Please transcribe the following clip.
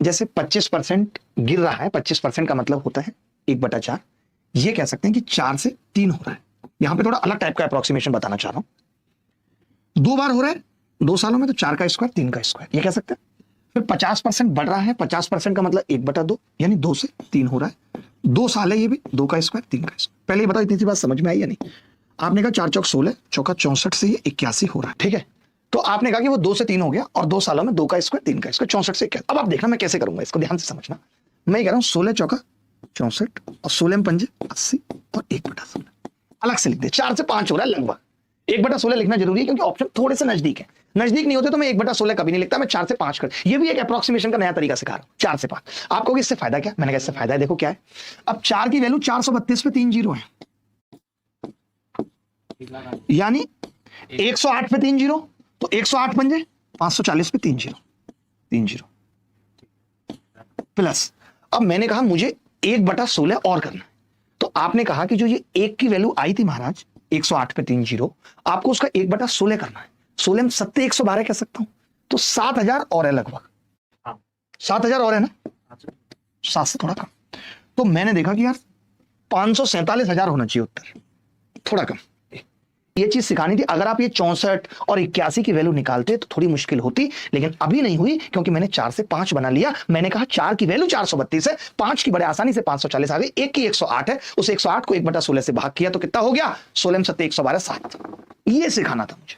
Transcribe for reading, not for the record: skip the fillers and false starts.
जैसे 25% गिर रहा है, 25% का मतलब होता है 1/4। ये कह सकते हैं कि 4 से 3 हो रहा है। यहां पे थोड़ा अलग टाइप का अप्रोक्सीमेशन बताना चाह रहा हूं। 2 बार हो रहा है 2 सालों में, तो 4 का स्क्वायर 3 का स्क्वायर, ये कह सकते हैं। फिर 50% बढ़ रहा है, 50% का मतलब 1/2, यानी 2 से 3 हो रहा है। 2 साल है ये भी, 2 का स्क्वायर 3 का स्क्वायर। पहले ये बताओ इतनी सी बात समझ में आई या नहीं? आपने कहा 4 चौक 16, चौका 64 से ये 81 हो रहा है, ठीक है। तो आपने कहा कि वो 2 से 3 हो गया और 2 सालों में 2 का स्क्वायर 3 का स्क्वायर, 64 से 81। अब आप देखना मैं कैसे करूंगा इसको, ध्यान से समझना। मैं कह रहा हूं 16 चौका 64 और 16 में पंजे 80 और 1/16 अलग से लिख दे। 4 से 5 हो रहा है लगभग। 1/16 लिखना जरूरी है क्योंकि ऑप्शन थोड़े से नजदीक है। नजदीक नहीं होते तो मैं 1/16 कभी नहीं लिखता, मैं 4 से 5 कर। ये भी एक अप्रोक्सीमेशन का नया तरीका सिखा रहा हूं, 4 से 5। आपको इससे फायदा क्या? मैंने कहा इससे फायदा है, देखो क्या है। अब 4 की वैल्यू 432 पे 3 जीरो है, यानी 108 पे 3 जीरो, तो 108 पंजे 540 पे 3 जीरो, 3 जीरो प्लस। अब मैंने कहा मुझे 1/16 और करना है, तो आपने कहा कि जो ये 1 की वैल्यू आई थी महाराज 108 पे 3 जीरो, आपको उसका 1/16 करना है। 16 में 7 112 कह सकता हूं, तो 7000 और है लगभग। 7000 और है ना, 7 से थोड़ा कम। तो मैंने देखा कि यार 547,000 होना चाहिए उत्तर, थोड़ा कम। ये चीज सिखानी थी। अगर आप ये 64 और 81 की वैल्यू निकालते तो थोड़ी मुश्किल होती, लेकिन अभी नहीं हुई क्योंकि मैंने 4 से 5 बना लिया। मैंने कहा 4 की वैल्यू 432 है, 5 की बड़े आसानी से 540 आ गई, 1 की 108 है, उस 108 को 1/16 से भाग किया तो कितना हो गया? 16 में 7 112 7। ये सिखाना था मुझे।